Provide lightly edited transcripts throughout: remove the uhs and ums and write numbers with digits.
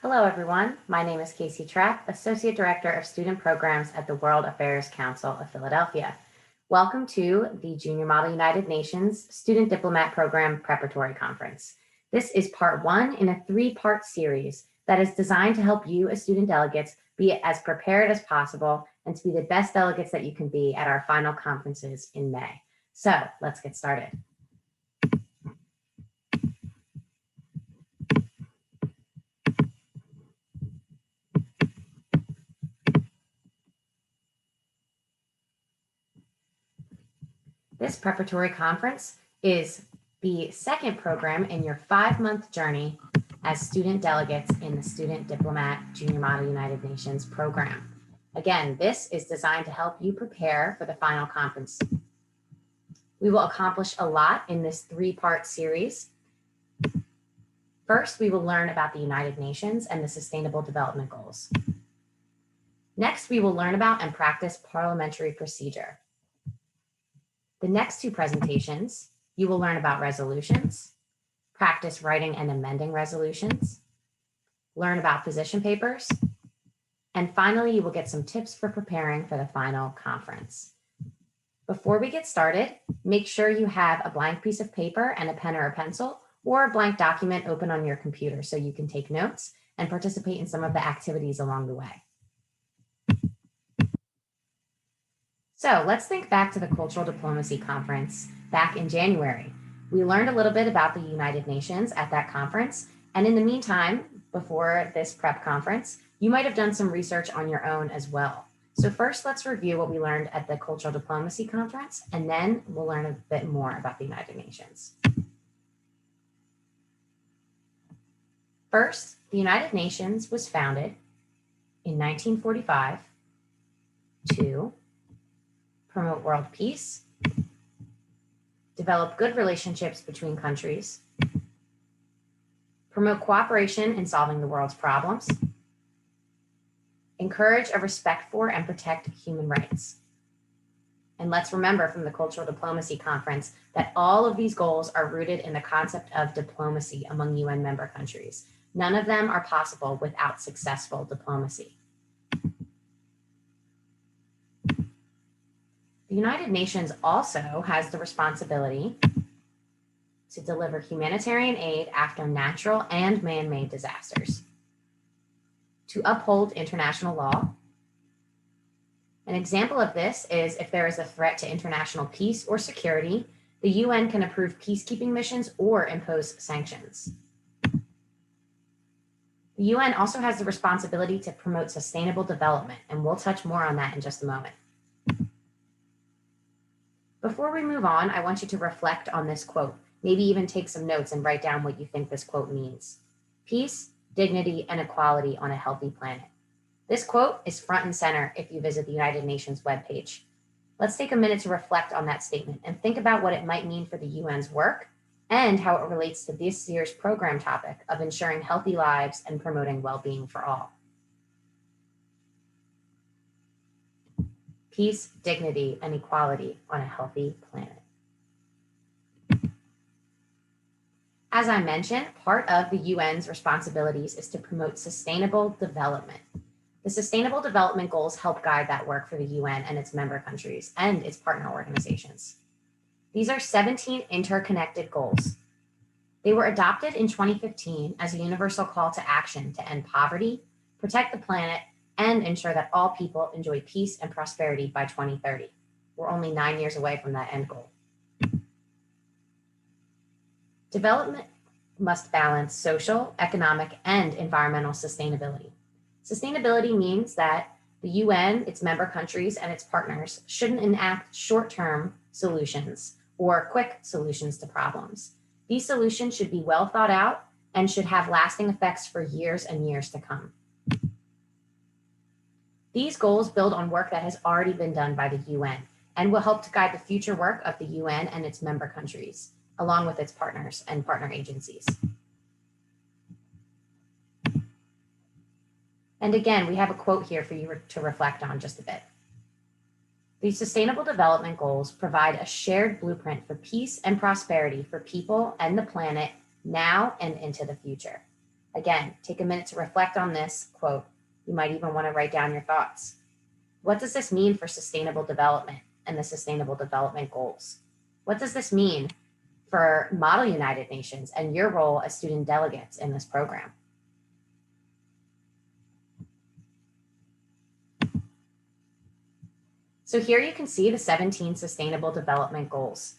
Hello, everyone. My name is Casey Trapp, Associate Director of Student Programs at the World Affairs Council of Philadelphia. Welcome to the Junior Model United Nations Student Diplomat Program Preparatory Conference. This is part one in a three-part series that is designed to help you as student delegates be as prepared as possible and to be the best delegates that you can be at our final conferences in May. So let's get started. This preparatory conference is the second program in your 5-month journey as student delegates in the Student Diplomat Junior Model United Nations program. Again, this is designed to help you prepare for the final conference. We will accomplish a lot in this three-part series. First, we will learn about the United Nations and the Sustainable Development Goals. Next, we will learn about and practice parliamentary procedure. The next two presentations, you will learn about resolutions, practice writing and amending resolutions, learn about position papers, and finally, you will get some tips for preparing for the final conference. Before we get started, make sure you have a blank piece of paper and a pen or a pencil, or a blank document open on your computer so you can take notes and participate in some of the activities along the way. So let's think back to the Cultural Diplomacy Conference back in January. We learned a little bit about the United Nations at that conference. And in the meantime, before this prep conference, you might have done some research on your own as well. So first, let's review what we learned at the Cultural Diplomacy Conference, and then we'll learn a bit more about the United Nations. First, the United Nations was founded in 1945 to promote world peace, develop good relationships between countries, promote cooperation in solving the world's problems, encourage a respect for and protect human rights. And let's remember from the Cultural Diplomacy Conference that all of these goals are rooted in the concept of diplomacy among UN member countries. None of them are possible without successful diplomacy. The United Nations also has the responsibility to deliver humanitarian aid after natural and man-made disasters, to uphold international law. An example of this is if there is a threat to international peace or security, the UN can approve peacekeeping missions or impose sanctions. The UN also has the responsibility to promote sustainable development, and we'll touch more on that in just a moment. Before we move on, I want you to reflect on this quote, maybe even take some notes and write down what you think this quote means. Peace, dignity, and equality on a healthy planet. This quote is front and center if you visit the United Nations webpage. Let's take a minute to reflect on that statement and think about what it might mean for the UN's work and how it relates to this year's program topic of ensuring healthy lives and promoting well-being for all. Peace, dignity, and equality on a healthy planet. As I mentioned, part of the UN's responsibilities is to promote sustainable development. The Sustainable Development Goals help guide that work for the UN and its member countries and its partner organizations. These are 17 interconnected goals. They were adopted in 2015 as a universal call to action to end poverty, protect the planet, and ensure that all people enjoy peace and prosperity by 2030. We're only 9 years away from that end goal. Development must balance social, economic, and environmental sustainability. Sustainability means that the UN, its member countries, and its partners shouldn't enact short-term solutions or quick solutions to problems. These solutions should be well thought out and should have lasting effects for years and years to come. These goals build on work that has already been done by the UN and will help to guide the future work of the UN and its member countries, along with its partners and partner agencies. And again, we have a quote here for you to reflect on just a bit. These Sustainable Development Goals provide a shared blueprint for peace and prosperity for people and the planet now and into the future. Again, take a minute to reflect on this quote. You might even want to write down your thoughts. What does this mean for sustainable development and the Sustainable Development Goals? What does this mean for Model United Nations and your role as student delegates in this program? So here you can see the 17 Sustainable Development Goals.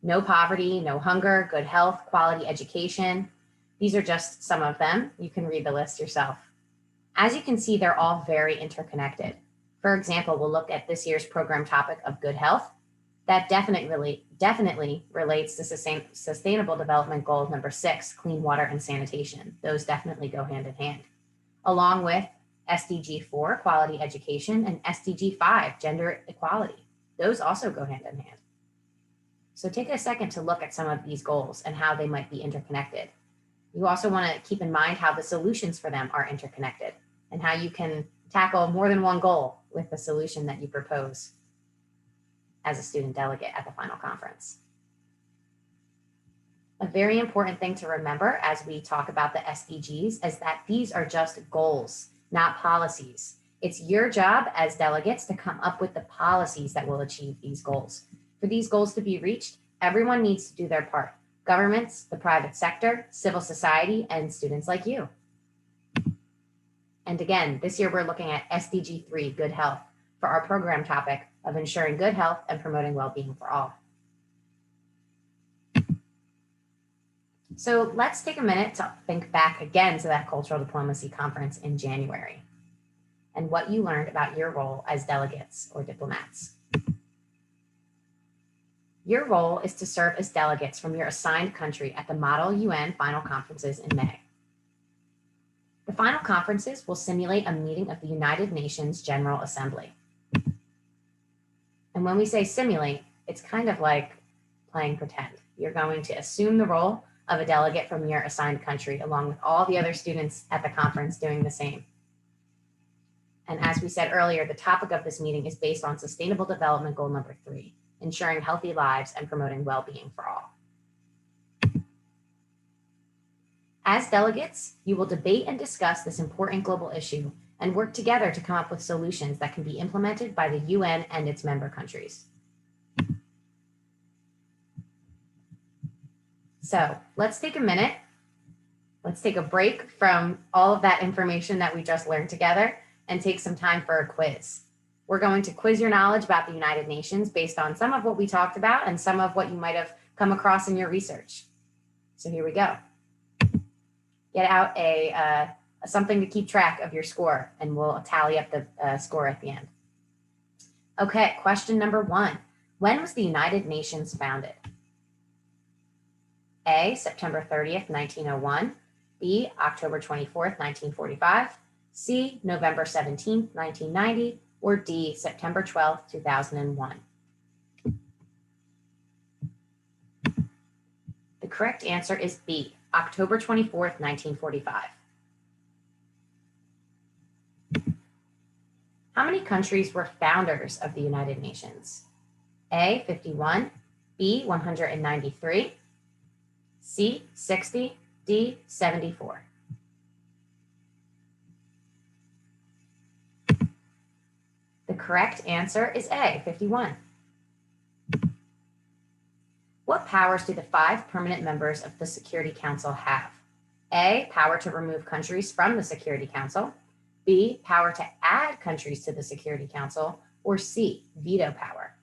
No poverty, no hunger, good health, quality education. These are just some of them. You can read the list yourself. As you can see, they're all very interconnected. For example, we'll look at this year's program topic of good health. That definitely relates to Sustainable Development Goal number 6, clean water and sanitation. Those definitely go hand in hand, along with SDG 4, quality education, and SDG 5, gender equality. Those also go hand in hand. So take a second to look at some of these goals and how they might be interconnected. You also want to keep in mind how the solutions for them are interconnected and how you can tackle more than one goal with the solution that you propose as a student delegate at the final conference. A very important thing to remember as we talk about the SDGs is that these are just goals, not policies. It's your job as delegates to come up with the policies that will achieve these goals. For these goals to be reached, everyone needs to do their part. Governments, the private sector, civil society, and students like you. And again, this year we're looking at SDG 3, good health, for our program topic of ensuring good health and promoting well-being for all. So let's take a minute to think back again to that cultural diplomacy conference in January and what you learned about your role as delegates or diplomats. Your role is to serve as delegates from your assigned country at the Model UN final conferences in May. The final conferences will simulate a meeting of the United Nations General Assembly. And when we say simulate, it's kind of like playing pretend. You're going to assume the role of a delegate from your assigned country, along with all the other students at the conference doing the same. And as we said earlier, the topic of this meeting is based on Sustainable Development Goal number 3, ensuring healthy lives and promoting well-being for all. As delegates, you will debate and discuss this important global issue and work together to come up with solutions that can be implemented by the UN and its member countries. So let's take a minute. Let's take a break from all of that information that we just learned together and take some time for a quiz. We're going to quiz your knowledge about the United Nations based on some of what we talked about and some of what you might have come across in your research. So here we go. Get out something to keep track of your score, and we'll tally up the score at the end. Okay, question number 1. When was the United Nations founded? A, September 30th, 1901. B, October 24th, 1945. C, November 17th, 1990. Or D, September 12th, 2001. The correct answer is B, October 24th, 1945. How many countries were founders of the United Nations? A, 51, B, 193, C, 60, D, 74. The correct answer is A, 51. What powers do the 5 permanent members of the Security Council have? A, power to remove countries from the Security Council. B, power to add countries to the Security Council. Or C, veto power.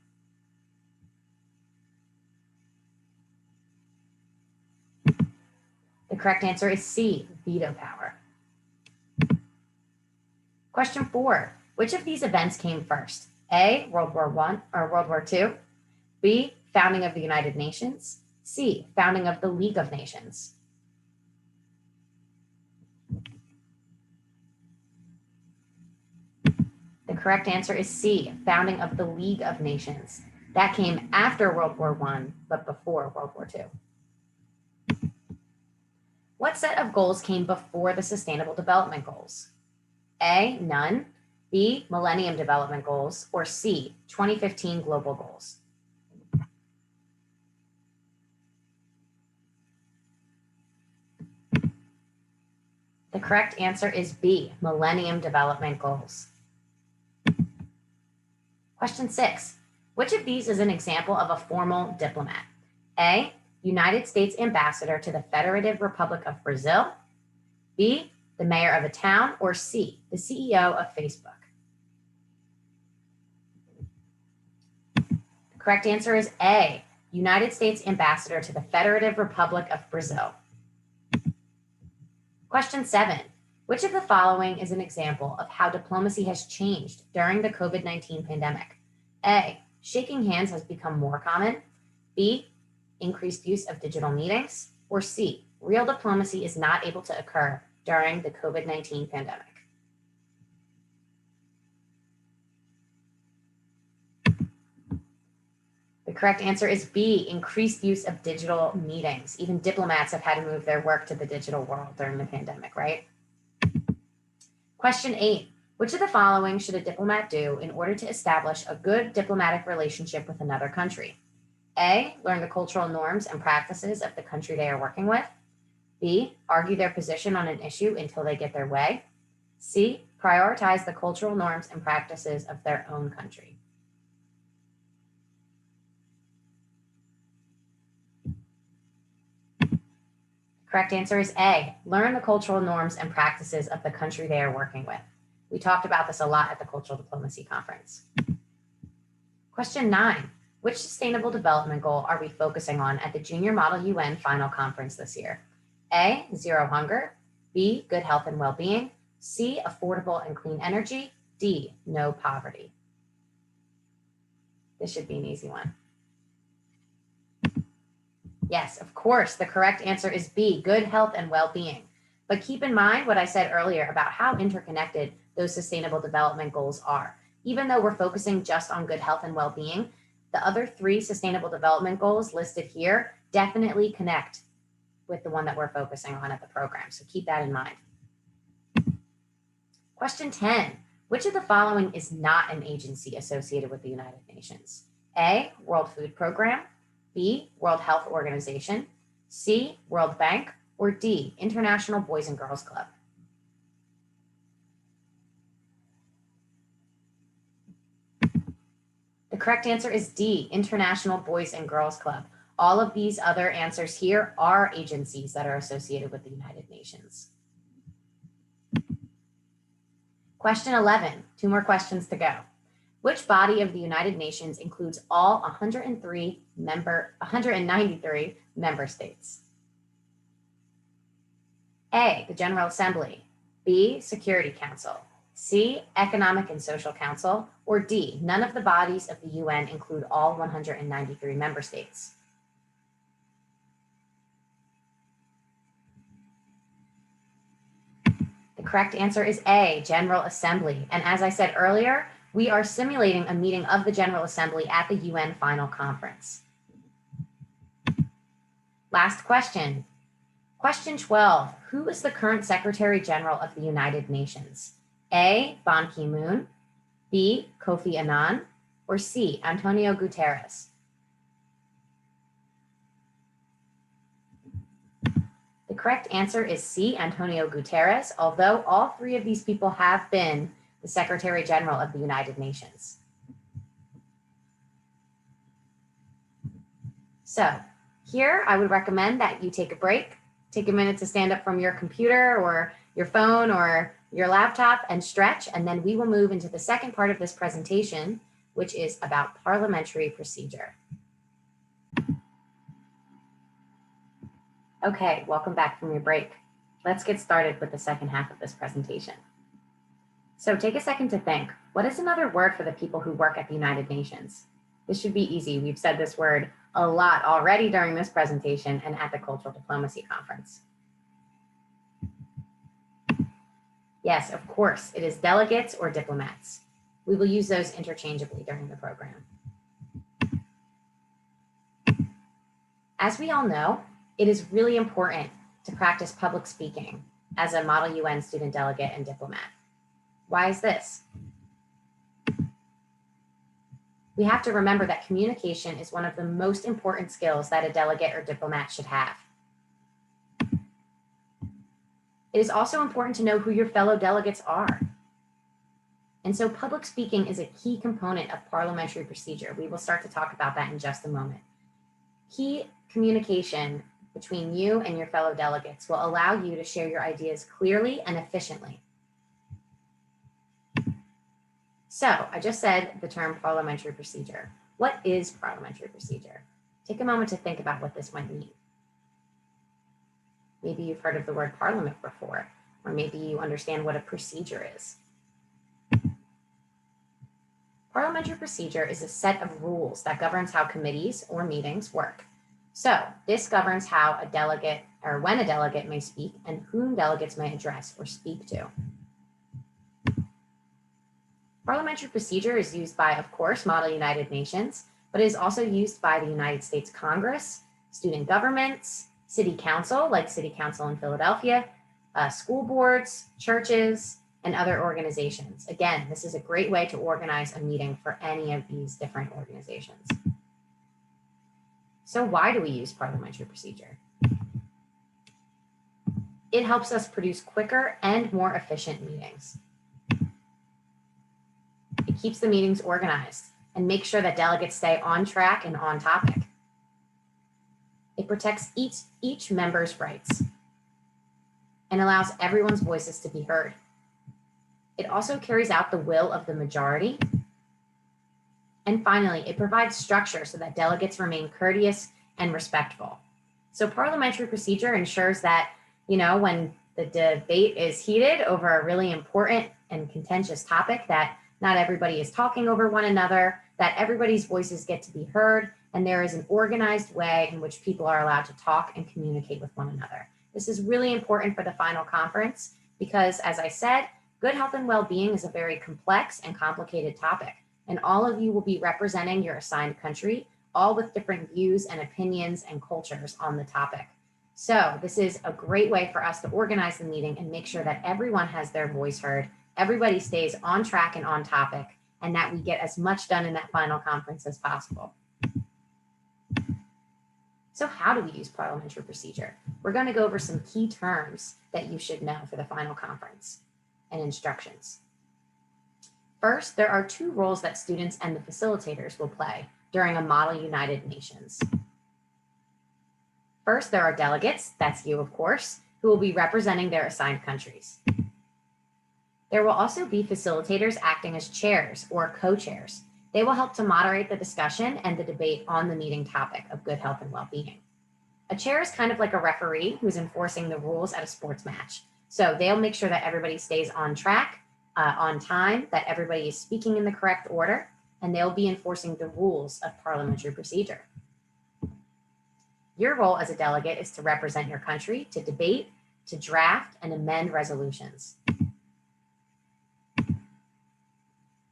The correct answer is C, veto power. Question 4. Which of these events came first? A, World War I or World War II. B, founding of the United Nations. C, founding of the League of Nations. The correct answer is C, founding of the League of Nations. That came after World War I, but before World War II. What set of goals came before the Sustainable Development Goals? A, none. B, Millennium Development Goals. Or C, 2015 Global Goals. The correct answer is B, Millennium Development Goals. Question 6. Which of these is an example of a formal diplomat? A, United States Ambassador to the Federative Republic of Brazil. B, the mayor of a town. Or C, the CEO of Facebook. The correct answer is A, United States Ambassador to the Federative Republic of Brazil. Question 7. Which of the following is an example of how diplomacy has changed during the COVID-19 pandemic? A, shaking hands has become more common. B, increased use of digital meetings. Or C, real diplomacy is not able to occur during the COVID-19 pandemic. The correct answer is B, increased use of digital meetings. Even diplomats have had to move their work to the digital world during the pandemic, right? Question 8. Which of the following should a diplomat do in order to establish a good diplomatic relationship with another country? A, learn the cultural norms and practices of the country they are working with. B, argue their position on an issue until they get their way. C, prioritize the cultural norms and practices of their own country. Correct answer is A, learn the cultural norms and practices of the country they are working with. We talked about this a lot at the Cultural Diplomacy Conference. Question 9. Which sustainable development goal are we focusing on at the Junior Model UN Final Conference this year? A, zero hunger. B, good health and well-being. C, affordable and clean energy. D, no poverty. This should be an easy one. Yes, of course, the correct answer is B, good health and well-being. But keep in mind what I said earlier about how interconnected those sustainable development goals are. Even though we're focusing just on good health and well-being, the other 3 sustainable development goals listed here definitely connect with the one that we're focusing on at the program. So keep that in mind. Question 10. Which of the following is not an agency associated with the United Nations? A, World Food Program. B, World Health Organization. C, World Bank. Or D, International Boys and Girls Club. The correct answer is D, International Boys and Girls Club. All of these other answers here are agencies that are associated with the United Nations. Question 11, 2 more questions to go. Which body of the United Nations includes all 193 member states? A, the General Assembly. B, Security Council. C, Economic and Social Council. Or D, none of the bodies of the UN include all 193 member states. The correct answer is A, General Assembly. And as I said earlier, we are simulating a meeting of the General Assembly at the UN Final Conference. Last question. Question 12, who is the current Secretary General of the United Nations? A, Ban Ki-moon. B, Kofi Annan. Or C, Antonio Guterres. The correct answer is C, Antonio Guterres, although all 3 of these people have been the Secretary General of the United Nations. So here I would recommend that you take a break, take a minute to stand up from your computer or your phone or your laptop and stretch, and then we will move into the second part of this presentation, which is about parliamentary procedure. Okay, welcome back from your break. Let's get started with the second half of this presentation. So take a second to think, what is another word for the people who work at the United Nations? This should be easy. We've said this word a lot already during this presentation and at the Cultural Diplomacy Conference. Yes, of course, it is delegates or diplomats. We will use those interchangeably during the program. As we all know, it is really important to practice public speaking as a Model UN student delegate and diplomat. Why is this? We have to remember that communication is one of the most important skills that a delegate or diplomat should have. It is also important to know who your fellow delegates are. And so public speaking is a key component of parliamentary procedure. We will start to talk about that in just a moment. Key communication between you and your fellow delegates will allow you to share your ideas clearly and efficiently. So I just said the term parliamentary procedure. What is parliamentary procedure? Take a moment to think about what this might mean. Maybe you've heard of the word parliament before, or maybe you understand what a procedure is. Parliamentary procedure is a set of rules that governs how committees or meetings work. So this governs how a delegate, or when a delegate may speak, and whom delegates may address or speak to. Parliamentary procedure is used by, of course, Model United Nations, but it is also used by the United States Congress, student governments, city council, like City Council in Philadelphia, school boards, churches, and other organizations. Again, this is a great way to organize a meeting for any of these different organizations. So why do we use parliamentary procedure? It helps us produce quicker and more efficient meetings. It keeps the meetings organized and makes sure that delegates stay on track and on topic. It protects each member's rights and allows everyone's voices to be heard. It also carries out the will of the majority. And finally, it provides structure so that delegates remain courteous and respectful. So parliamentary procedure ensures that, when the debate is heated over a really important and contentious topic, that not everybody is talking over one another, that everybody's voices get to be heard, and there is an organized way in which people are allowed to talk and communicate with one another. This is really important for the final conference because, as I said, good health and well-being is a very complex and complicated topic, and all of you will be representing your assigned country, all with different views and opinions and cultures on the topic. So this is a great way for us to organize the meeting and make sure that everyone has their voice heard, everybody stays on track and on topic, and that we get as much done in that final conference as possible. So how do we use parliamentary procedure? We're going to go over some key terms that you should know for the final conference and instructions. First, there are two roles that students and the facilitators will play during a Model United Nations. First, there are delegates, that's you of course, who will be representing their assigned countries. There will also be facilitators acting as chairs or co-chairs. They will help to moderate the discussion and the debate on the meeting topic of good health and well-being. A chair is kind of like a referee who's enforcing the rules at a sports match. So they'll make sure that everybody stays on track, on time, that everybody is speaking in the correct order, and they'll be enforcing the rules of parliamentary procedure. Your role as a delegate is to represent your country, to debate, to draft, and amend resolutions.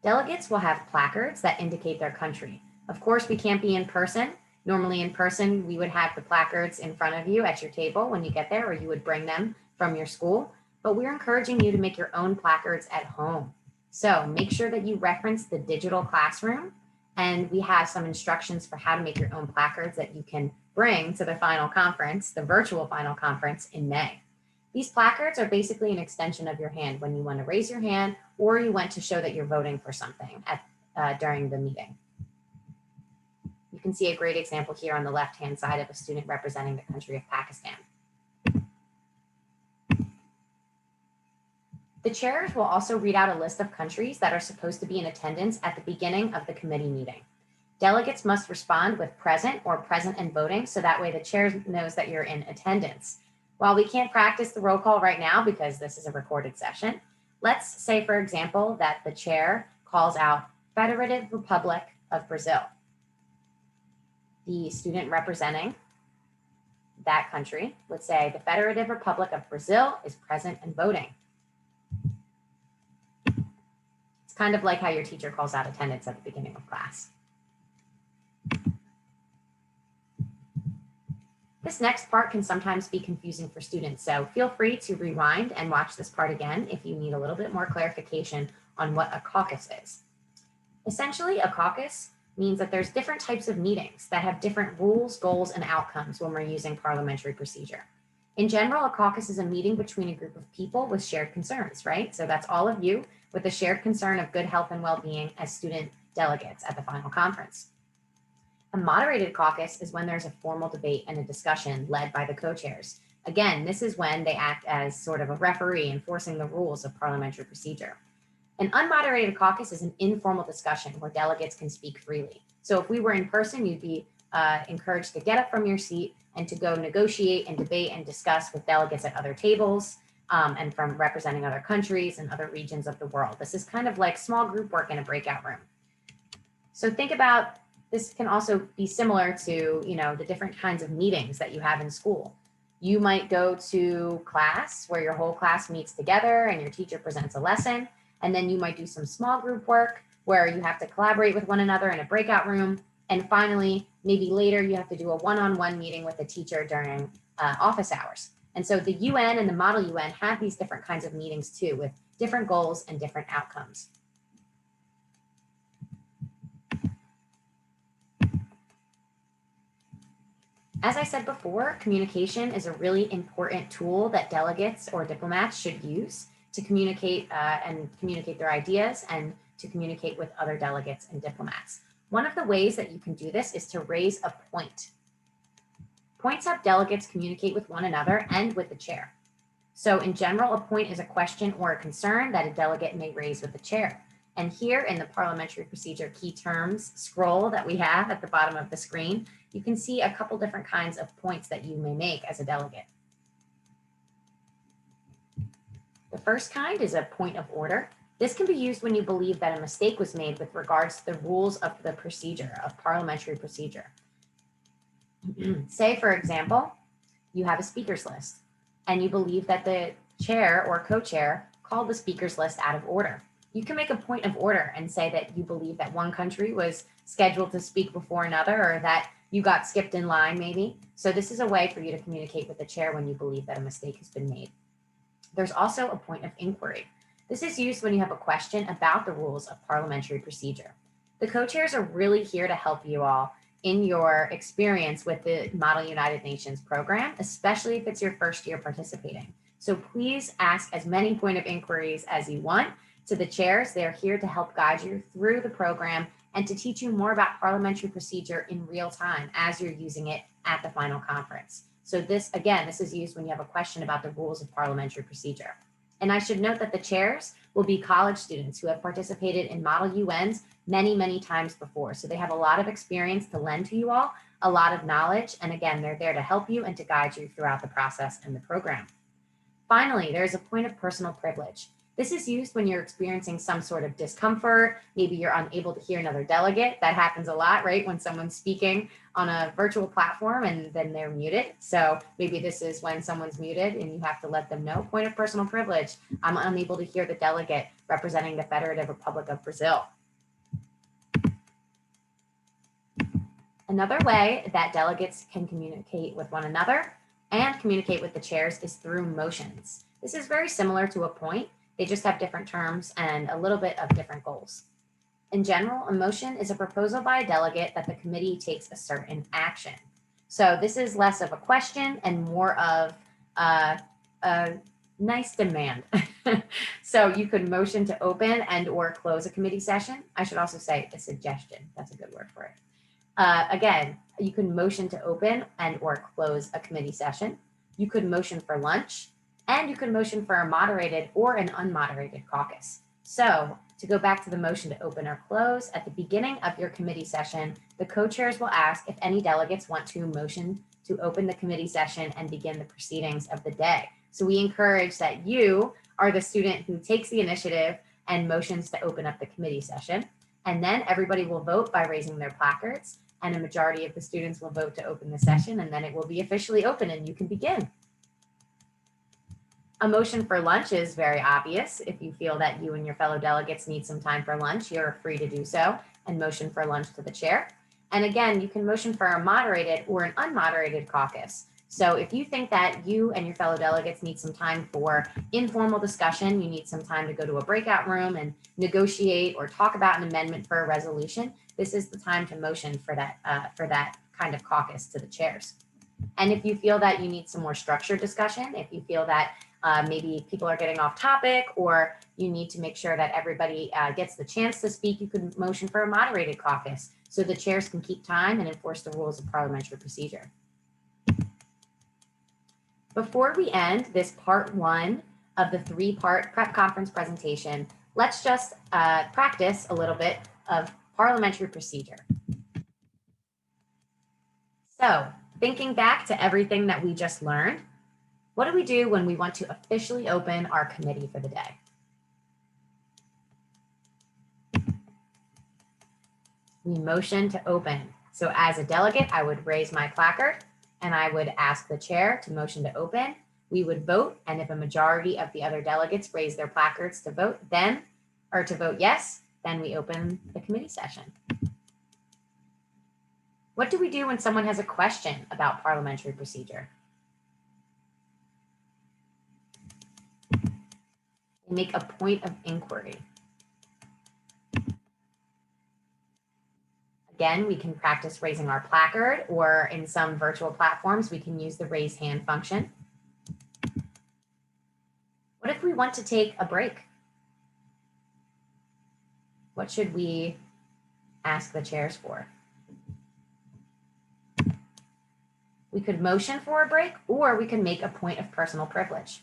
Delegates will have placards that indicate their country. Of course, we can't be in person. Normally in person, we would have the placards in front of you at your table when you get there, or you would bring them from your school. But we're encouraging you to make your own placards at home. So make sure that you reference the digital classroom, and we have some instructions for how to make your own placards that you can bring to the final conference, the virtual final conference in May. These placards are basically an extension of your hand when you want to raise your hand or you want to show that you're voting for something during the meeting. You can see a great example here on the left-hand side of a student representing the country of Pakistan. The chairs will also read out a list of countries that are supposed to be in attendance at the beginning of the committee meeting. Delegates must respond with present or present and voting, so that way the chair knows that you're in attendance. While we can't practice the roll call right now because this is a recorded session, let's say, for example, that the chair calls out Federative Republic of Brazil. The student representing that country would say the Federative Republic of Brazil is present and voting. It's kind of like how your teacher calls out attendance at the beginning of class. This next part can sometimes be confusing for students, so feel free to rewind and watch this part again if you need a little bit more clarification on what a caucus is. Essentially, a caucus means that there's different types of meetings that have different rules, goals, and outcomes when we're using parliamentary procedure. In general, a caucus is a meeting between a group of people with shared concerns, right? So that's all of you with a shared concern of good health and well-being as student delegates at the final conference. A moderated caucus is when there's a formal debate and a discussion led by the co-chairs. Again, this is when they act as sort of a referee enforcing the rules of parliamentary procedure. An unmoderated caucus is an informal discussion where delegates can speak freely. So if we were in person, you'd be encouraged to get up from your seat and to go negotiate and debate and discuss with delegates at other tables and from representing other countries and other regions of the world. This is kind of like small group work in a breakout room. So think about, this can also be similar to, the different kinds of meetings that you have in school. You might go to class where your whole class meets together and your teacher presents a lesson. And then you might do some small group work where you have to collaborate with one another in a breakout room. And finally, maybe later you have to do a one-on-one meeting with the teacher during office hours. And so the UN and the Model UN have these different kinds of meetings too, with different goals and different outcomes. As I said before, communication is a really important tool that delegates or diplomats should use to communicate their ideas and to communicate with other delegates and diplomats. One of the ways that you can do this is to raise a point. Points help delegates communicate with one another and with the chair. So in general, a point is a question or a concern that a delegate may raise with the chair. And here in the parliamentary procedure key terms scroll that we have at the bottom of the screen, you can see a couple different kinds of points that you may make as a delegate. The first kind is a point of order. This can be used when you believe that a mistake was made with regards to the rules of the procedure, of parliamentary procedure. Say, for example, you have a speakers list and you believe that the chair or co-chair called the speakers list out of order. You can make a point of order and say that you believe that one country was scheduled to speak before another, or that you got skipped in line maybe. So this is a way for you to communicate with the chair when you believe that a mistake has been made. There's also a point of inquiry. This is used when you have a question about the rules of parliamentary procedure. The co-chairs are really here to help you all in your experience with the Model United Nations program, especially if it's your first year participating. So please ask as many point of inquiries as you want to the chairs. They're here to help guide you through the program and to teach you more about parliamentary procedure in real time as you're using it at the final conference. So this is used when you have a question about the rules of parliamentary procedure. And I should note that the chairs will be college students who have participated in Model UNs many, many times before. So they have a lot of experience to lend to you all, a lot of knowledge. And again, they're there to help you and to guide you throughout the process and the program. Finally, there's a point of personal privilege. This is used when you're experiencing some sort of discomfort. Maybe you're unable to hear another delegate. That happens a lot, right? When someone's speaking on a virtual platform and then they're muted. So maybe this is when someone's muted and you have to let them know. Point of personal privilege. I'm unable to hear the delegate representing the Federative Republic of Brazil. Another way that delegates can communicate with one another and communicate with the chairs is through motions. This is very similar to a point. They just have different terms and a little bit of different goals. In general, a motion is a proposal by a delegate that the committee takes a certain action. So this is less of a question and more of a nice demand. So you could motion to open and or close a committee session. I should also say a suggestion. That's a good word for it. Again, you can motion to open and or close a committee session. You could motion for lunch. And you can motion for a moderated or an unmoderated caucus. So to go back to the motion to open or close, at the beginning of your committee session, the co-chairs will ask if any delegates want to motion to open the committee session and begin the proceedings of the day. So we encourage that you are the student who takes the initiative and motions to open up the committee session. And then everybody will vote by raising their placards, and a majority of the students will vote to open the session, and then it will be officially open and you can begin. A motion for lunch is very obvious. If you feel that you and your fellow delegates need some time for lunch, you're free to do so and motion for lunch to the chair. And again, you can motion for a moderated or an unmoderated caucus. So if you think that you and your fellow delegates need some time for informal discussion, you need some time to go to a breakout room and negotiate or talk about an amendment for a resolution, this is the time to motion for that kind of caucus to the chairs. And if you feel that you need some more structured discussion, if you feel that maybe people are getting off topic, or you need to make sure that everybody gets the chance to speak, you could motion for a moderated caucus so the chairs can keep time and enforce the rules of parliamentary procedure. Before we end this part 1 of the 3-part prep conference presentation, let's just practice a little bit of parliamentary procedure. So, thinking back to everything that we just learned, what do we do when we want to officially open our committee for the day? We motion to open. So as a delegate, I would raise my placard and I would ask the chair to motion to open. We would vote, and if a majority of the other delegates raise their placards to vote yes, then we open the committee session. What do we do when someone has a question about parliamentary procedure? We make a point of inquiry. Again, we can practice raising our placard, or in some virtual platforms, we can use the raise hand function. What if we want to take a break? What should we ask the chairs for? We could motion for a break, or we could make a point of personal privilege.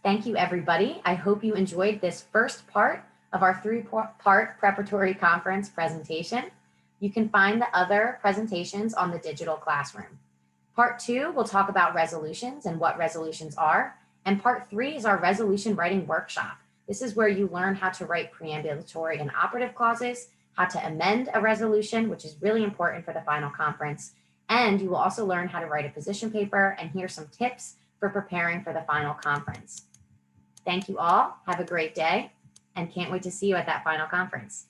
Thank you, everybody. I hope you enjoyed this first part of our 3-part preparatory conference presentation. You can find the other presentations on the digital classroom. Part 2, we'll talk about resolutions and what resolutions are. And part 3 is our resolution writing workshop. This is where you learn how to write preambulatory and operative clauses, how to amend a resolution, which is really important for the final conference. And you will also learn how to write a position paper and hear some tips for preparing for the final conference. Thank you all. Have a great day, and can't wait to see you at that final conference.